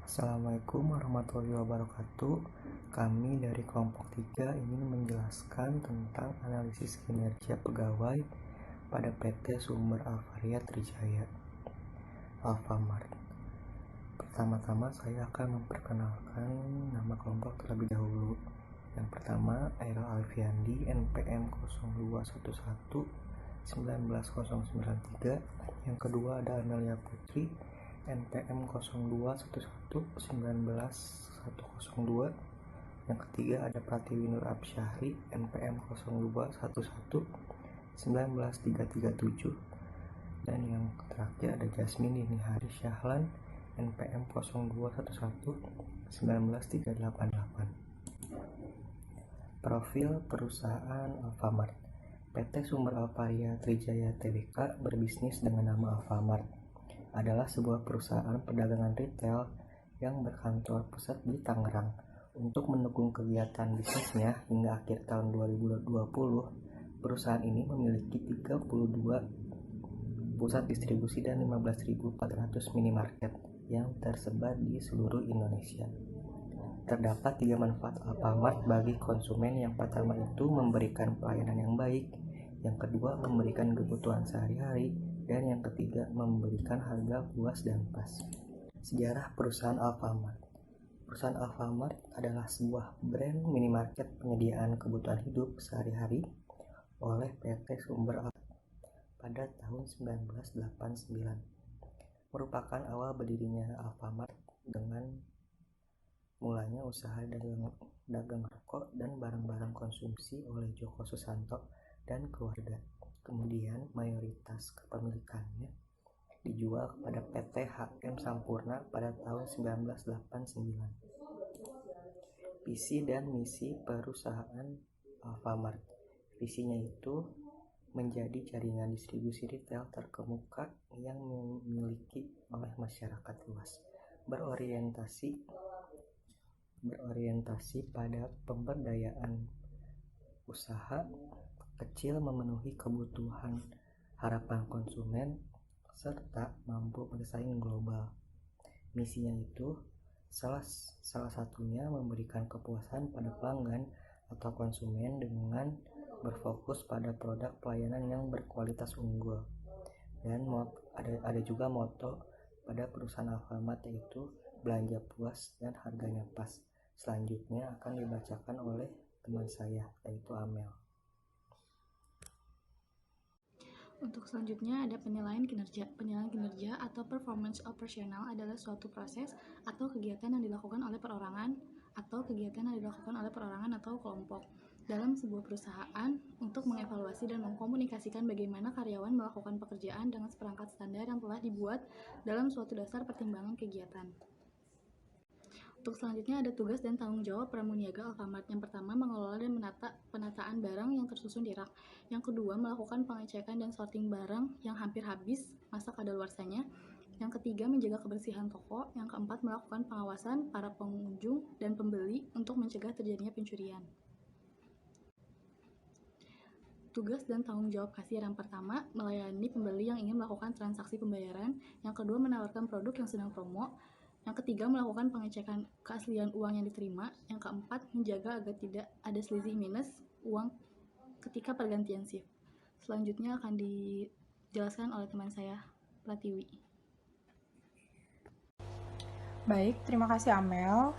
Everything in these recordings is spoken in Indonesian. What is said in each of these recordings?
Assalamualaikum warahmatullahi wabarakatuh. Kami dari kelompok 3 ingin menjelaskan tentang analisis kinerja pegawai pada PT Sumber Alvaria Trijaya Alfamart. Pertama-tama saya akan memperkenalkan nama kelompok terlebih dahulu. Yang pertama, Aira Alfiandi, NPM 0211 19093. Yang kedua ada Amelia Putri, NPM 0211 19102. Yang ketiga ada Pratiwi Nur Absyahri, NPM 0211 19337. Dan yang terakhir ada Jasmine Dini Hari Syahlan, NPM 0211 19388. Profil perusahaan Alfamart. PT Sumber Alvaria Trijaya Tbk berbisnis dengan nama Alfamart. Adalah sebuah perusahaan perdagangan retail yang berkantor pusat di Tangerang. Untuk mendukung kegiatan bisnisnya hingga akhir tahun 2020, perusahaan ini memiliki 32 pusat distribusi dan 15.400 minimarket yang tersebar di seluruh Indonesia. Terdapat 3 manfaat Alfamart bagi konsumen. Yang pertama itu memberikan pelayanan yang baik, yang kedua memberikan kebutuhan sehari-hari, dan yang ketiga memberikan harga puas dan pas. Sejarah perusahaan Alfamart. Perusahaan Alfamart adalah sebuah brand minimarket penyediaan kebutuhan hidup sehari-hari oleh PT Sumber Alvaria pada tahun 1989. Merupakan awal berdirinya Alfamart dengan mulanya usaha dagang rokok dan barang-barang konsumsi oleh Joko Susanto dan keluarga. Kemudian mayoritas kepemilikannya dijual kepada PT HM Sampurna pada tahun 1989. Visi dan misi perusahaan Alfamart. Visinya itu menjadi jaringan distribusi retail terkemuka yang dimiliki oleh masyarakat luas. Berorientasi pada pemberdayaan usaha kecil, memenuhi kebutuhan harapan konsumen, serta mampu bersaing global. Misinya itu salah satunya memberikan kepuasan pada pelanggan atau konsumen dengan berfokus pada produk pelayanan yang berkualitas unggul. Dan ada juga moto pada perusahaan Alfamart, yaitu belanja puas dan harganya pas. Selanjutnya akan dibacakan oleh teman saya, yaitu Amel. Untuk selanjutnya ada penilaian kinerja. Penilaian kinerja atau performance operasional adalah suatu proses atau kegiatan yang dilakukan oleh perorangan atau kelompok dalam sebuah perusahaan untuk mengevaluasi dan mengkomunikasikan bagaimana karyawan melakukan pekerjaan dengan seperangkat standar yang telah dibuat dalam suatu dasar pertimbangan kegiatan. Untuk selanjutnya ada tugas dan tanggung jawab pramuniaga Alfamart. Yang pertama, mengelola dan menata penataan barang yang tersusun di rak. Yang kedua, melakukan pengecekan dan sorting barang yang hampir habis masa kadaluarsanya. Yang ketiga, menjaga kebersihan toko. Yang keempat, melakukan pengawasan para pengunjung dan pembeli untuk mencegah terjadinya pencurian. Tugas dan tanggung jawab kasir. Yang pertama, melayani pembeli yang ingin melakukan transaksi pembayaran. Yang kedua, menawarkan produk yang sedang promo. Yang ketiga, melakukan pengecekan keaslian uang yang diterima. Yang keempat, menjaga agar tidak ada selisih minus uang ketika pergantian shift. Selanjutnya akan dijelaskan oleh teman saya, Pratiwi. Baik, terima kasih Amel.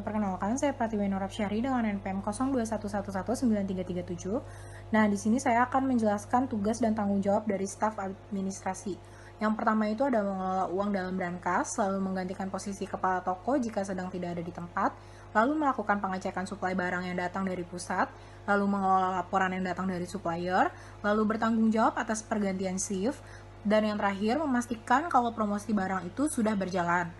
Perkenalkan, saya Pratiwi Nur Absyahri dengan NPM 0211193337. Nah, di sini saya akan menjelaskan tugas dan tanggung jawab dari staf administrasi. Yang pertama itu ada mengelola uang dalam brankas, lalu menggantikan posisi kepala toko jika sedang tidak ada di tempat, lalu melakukan pengecekan suplai barang yang datang dari pusat, lalu mengelola laporan yang datang dari supplier, lalu bertanggung jawab atas pergantian shift, dan yang terakhir memastikan kalau promosi barang itu sudah berjalan.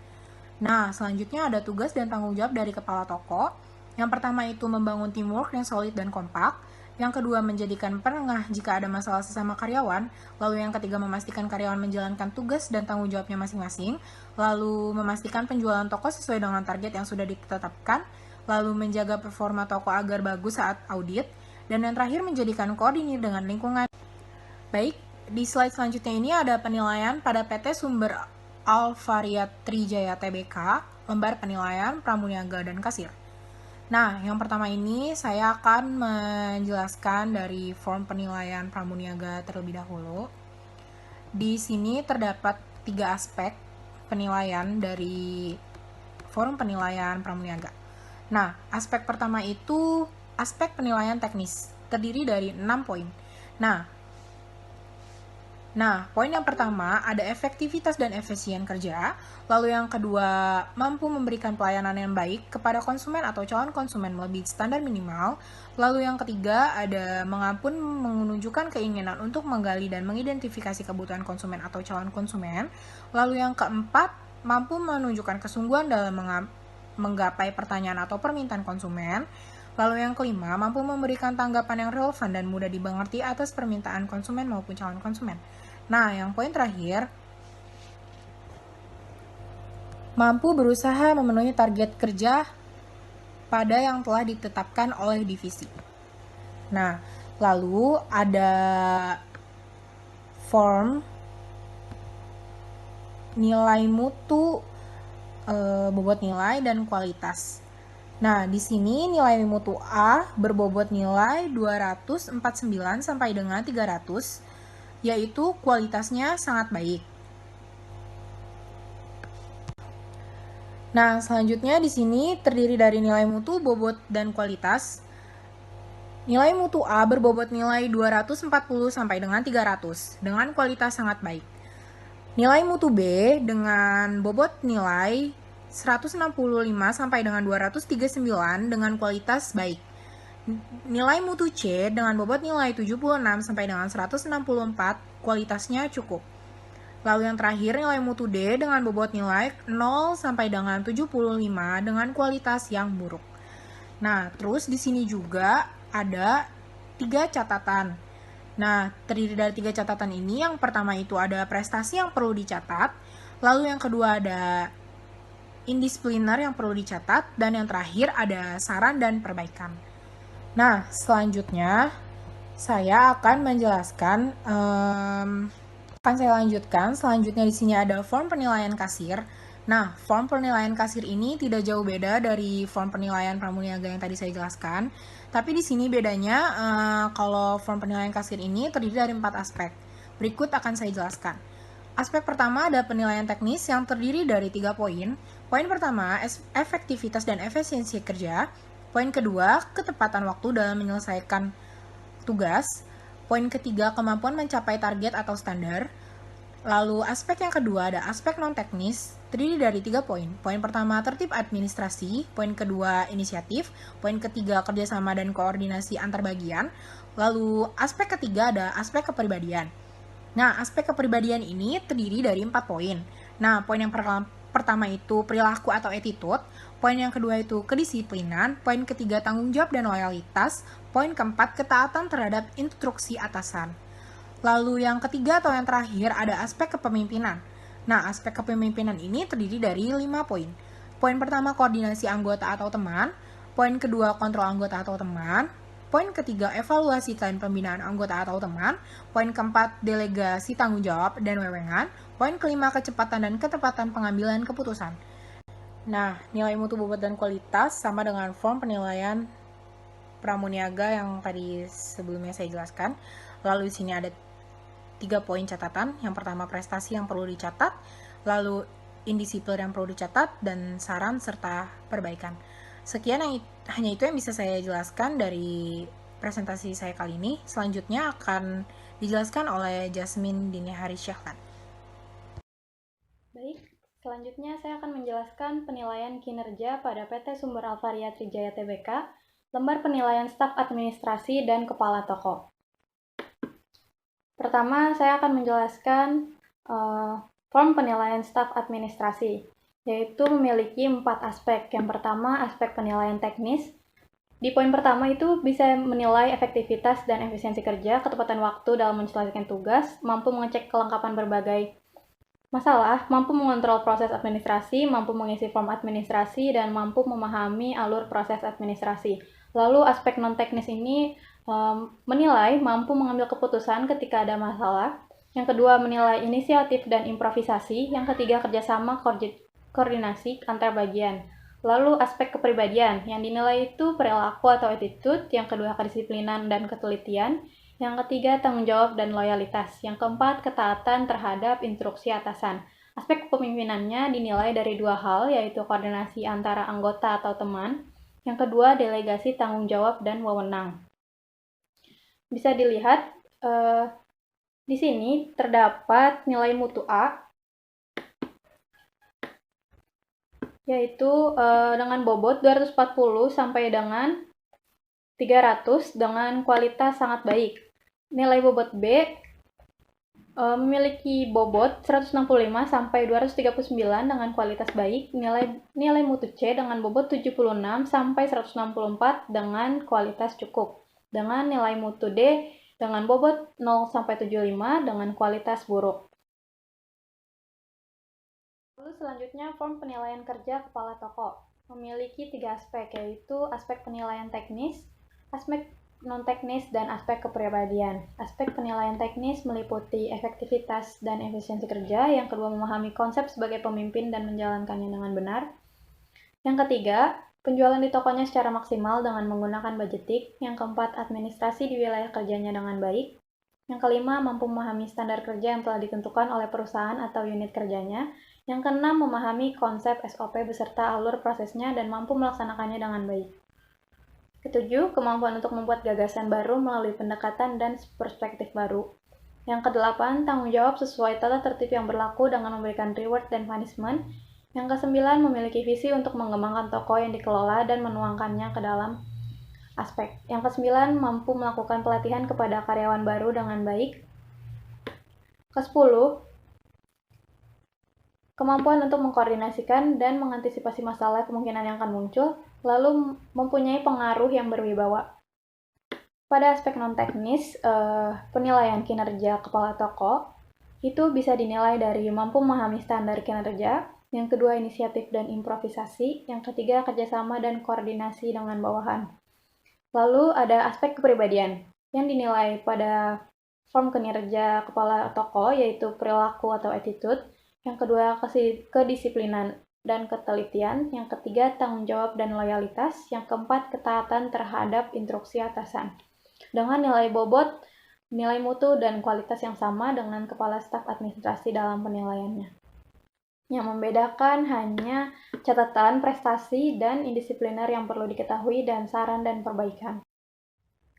Nah, selanjutnya ada tugas dan tanggung jawab dari kepala toko. Yang pertama itu membangun teamwork yang solid dan kompak. Yang kedua, menjadikan penengah jika ada masalah sesama karyawan. Lalu yang ketiga, memastikan karyawan menjalankan tugas dan tanggung jawabnya masing-masing. Lalu memastikan penjualan toko sesuai dengan target yang sudah ditetapkan. Lalu menjaga performa toko agar bagus saat audit. Dan yang terakhir, menjadikan koordinir dengan lingkungan. Baik, di slide selanjutnya ini ada penilaian pada PT Sumber Alvaria Trijaya Tbk, lembar penilaian pramuniaga dan kasir. Nah, yang pertama ini saya akan menjelaskan dari form penilaian pramuniaga terlebih dahulu. Di sini terdapat 3 aspek penilaian dari form penilaian pramuniaga. Nah, aspek pertama itu aspek penilaian teknis, terdiri dari 6 poin. Nah, poin yang pertama ada efektivitas dan efisien kerja, lalu yang kedua mampu memberikan pelayanan yang baik kepada konsumen atau calon konsumen melebihi standar minimal, lalu yang ketiga ada mengampun menunjukkan keinginan untuk menggali dan mengidentifikasi kebutuhan konsumen atau calon konsumen, lalu yang keempat mampu menunjukkan kesungguhan dalam menggapai pertanyaan atau permintaan konsumen, lalu yang kelima mampu memberikan tanggapan yang relevan dan mudah dimengerti atas permintaan konsumen maupun calon konsumen. Nah, yang poin terakhir, mampu berusaha memenuhi target kerja pada yang telah ditetapkan oleh divisi. Nah, lalu ada form nilai mutu, bobot nilai, dan kualitas. Nah, di sini nilai mutu A berbobot nilai 249 sampai dengan 300, yaitu kualitasnya sangat baik. Nah, selanjutnya di sini terdiri dari nilai mutu, bobot, dan kualitas. Nilai mutu A berbobot nilai 240 sampai dengan 300 dengan kualitas sangat baik. Nilai mutu B dengan bobot nilai 165 sampai dengan 239 dengan kualitas baik. Nilai mutu C dengan bobot nilai 76 sampai dengan 164, kualitasnya cukup. Lalu yang terakhir nilai mutu D dengan bobot nilai 0 sampai dengan 75 dengan kualitas yang buruk. Nah, terus di sini juga ada 3 catatan. Nah, terdiri dari 3 catatan ini, yang pertama itu ada prestasi yang perlu dicatat, lalu yang kedua ada indisipliner yang perlu dicatat, dan yang terakhir ada saran dan perbaikan. Nah, selanjutnya saya akan menjelaskan, Selanjutnya di sini ada form penilaian kasir. Nah, form penilaian kasir ini tidak jauh beda dari form penilaian pramuniaga yang tadi saya jelaskan. Tapi di sini bedanya, kalau form penilaian kasir ini terdiri dari 4 aspek. Berikut akan saya jelaskan. Aspek pertama ada penilaian teknis yang terdiri dari 3 poin. Poin pertama, efektivitas dan efisiensi kerja. Poin kedua, ketepatan waktu dalam menyelesaikan tugas. Poin ketiga, kemampuan mencapai target atau standar. Lalu aspek yang kedua ada aspek non-teknis, terdiri dari 3 poin. Poin pertama, tertib administrasi. Poin kedua, inisiatif. Poin ketiga, kerjasama dan koordinasi antar bagian. Lalu aspek ketiga ada aspek kepribadian. Nah, aspek kepribadian ini terdiri dari 4 poin. Nah, poin yang pertama itu perilaku atau attitude, poin yang kedua itu kedisiplinan, poin ketiga tanggung jawab dan loyalitas, poin keempat ketaatan terhadap instruksi atasan. Lalu yang ketiga atau yang terakhir ada aspek kepemimpinan. Nah, aspek kepemimpinan ini terdiri dari 5 poin. Poin pertama koordinasi anggota atau teman, poin kedua kontrol anggota atau teman, poin ketiga evaluasi dan pembinaan anggota atau teman, poin keempat delegasi tanggung jawab dan wewenang, poin kelima kecepatan dan ketepatan pengambilan keputusan. Nah, nilai mutu, bobot, dan kualitas sama dengan form penilaian pramuniaga yang tadi sebelumnya saya jelaskan. Lalu di sini ada 3 poin catatan. Yang pertama prestasi yang perlu dicatat, lalu indisipliner yang perlu dicatat, dan saran serta perbaikan. Sekian hanya itu yang bisa saya jelaskan dari presentasi saya kali ini. Selanjutnya akan dijelaskan oleh Jasmine Dinihari Syahlan. Baik, selanjutnya saya akan menjelaskan penilaian kinerja pada PT Sumber Alvaria Trijaya Tbk, lembar penilaian staf administrasi dan kepala toko. Pertama, saya akan menjelaskan form penilaian staf administrasi, yaitu memiliki 4 aspek. Yang pertama, aspek penilaian teknis. Di poin pertama itu bisa menilai efektivitas dan efisiensi kerja, ketepatan waktu dalam menyelesaikan tugas, mampu mengecek kelengkapan berbagai masalah, mampu mengontrol proses administrasi, mampu mengisi form administrasi, dan mampu memahami alur proses administrasi. Lalu aspek non-teknis ini menilai mampu mengambil keputusan ketika ada masalah. Yang kedua, menilai inisiatif dan improvisasi. Yang ketiga, kerjasama koordinasi antar bagian. Lalu aspek kepribadian, yang dinilai itu perilaku atau attitude. Yang kedua, kedisiplinan dan ketelitian. Yang ketiga, tanggung jawab dan loyalitas. Yang keempat, ketaatan terhadap instruksi atasan. Aspek kepemimpinannya dinilai dari dua hal, yaitu koordinasi antara anggota atau teman. Yang kedua, delegasi tanggung jawab dan wewenang. Bisa dilihat di sini terdapat nilai mutu A, yaitu dengan bobot 240 sampai dengan 300 dengan kualitas sangat baik. Nilai bobot B memiliki bobot 165 sampai 239 dengan kualitas baik. Nilai mutu C dengan bobot 76 sampai 164 dengan kualitas cukup. Dengan nilai mutu D dengan bobot 0 sampai 75 dengan kualitas buruk. Lalu selanjutnya, form penilaian kerja kepala toko memiliki 3 aspek, yaitu aspek penilaian teknis, aspek non-teknis, dan aspek kepribadian. Aspek penilaian teknis meliputi efektivitas dan efisiensi kerja. Yang kedua, memahami konsep sebagai pemimpin dan menjalankannya dengan benar. Yang ketiga, penjualan di tokonya secara maksimal dengan menggunakan budgeting. Yang keempat, administrasi di wilayah kerjanya dengan baik. Yang kelima, mampu memahami standar kerja yang telah ditentukan oleh perusahaan atau unit kerjanya. Yang keenam, memahami konsep SOP beserta alur prosesnya dan mampu melaksanakannya dengan baik. Ketujuh, kemampuan untuk membuat gagasan baru melalui pendekatan dan perspektif baru. Yang kedelapan, tanggung jawab sesuai tata tertib yang berlaku dengan memberikan reward dan punishment. Yang kesembilan, memiliki visi untuk mengembangkan toko yang dikelola dan menuangkannya ke dalam aspek. Yang kesembilan, mampu melakukan pelatihan kepada karyawan baru dengan baik. Kesepuluh, kemampuan untuk mengkoordinasikan dan mengantisipasi masalah kemungkinan yang akan muncul, lalu mempunyai pengaruh yang berwibawa. Pada aspek non-teknis, penilaian kinerja kepala toko itu bisa dinilai dari mampu memahami standar kinerja, yang kedua inisiatif dan improvisasi, yang ketiga kerjasama dan koordinasi dengan bawahan. Lalu ada aspek kepribadian yang dinilai pada form kinerja kepala toko, yaitu perilaku atau attitude. Yang kedua, kedisiplinan dan ketelitian. Yang ketiga, tanggung jawab dan loyalitas. Yang keempat, ketaatan terhadap instruksi atasan. Dengan nilai bobot, nilai mutu, dan kualitas yang sama dengan kepala staf administrasi dalam penilaiannya. Yang membedakan hanya catatan, prestasi, dan indisipliner yang perlu diketahui dan saran dan perbaikan.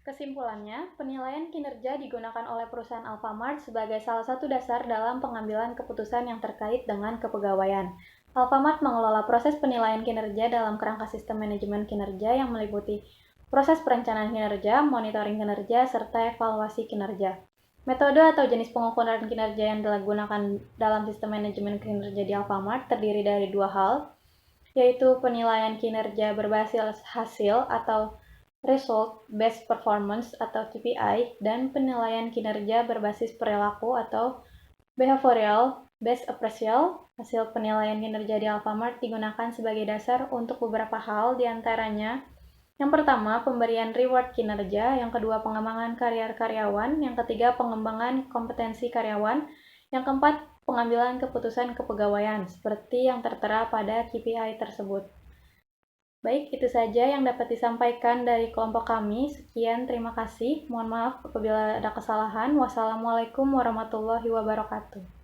Kesimpulannya, penilaian kinerja digunakan oleh perusahaan Alfamart sebagai salah satu dasar dalam pengambilan keputusan yang terkait dengan kepegawaian. Alfamart mengelola proses penilaian kinerja dalam kerangka sistem manajemen kinerja yang meliputi proses perencanaan kinerja, monitoring kinerja, serta evaluasi kinerja. Metode atau jenis pengukuran kinerja yang digunakan dalam sistem manajemen kinerja di Alfamart terdiri dari dua hal, yaitu penilaian kinerja berbasis hasil atau Result Based Performance atau KPI, dan penilaian kinerja berbasis perilaku atau Behavioral Based Appraisal. Hasil penilaian kinerja di Alfamart digunakan sebagai dasar untuk beberapa hal, diantaranya yang pertama, pemberian reward kinerja, yang kedua, pengembangan karier karyawan, yang ketiga, pengembangan kompetensi karyawan, yang keempat, pengambilan keputusan kepegawaian, seperti yang tertera pada KPI tersebut. Baik, itu saja yang dapat disampaikan dari kelompok kami. Sekian, terima kasih. Mohon maaf apabila ada kesalahan. Wassalamualaikum warahmatullahi wabarakatuh.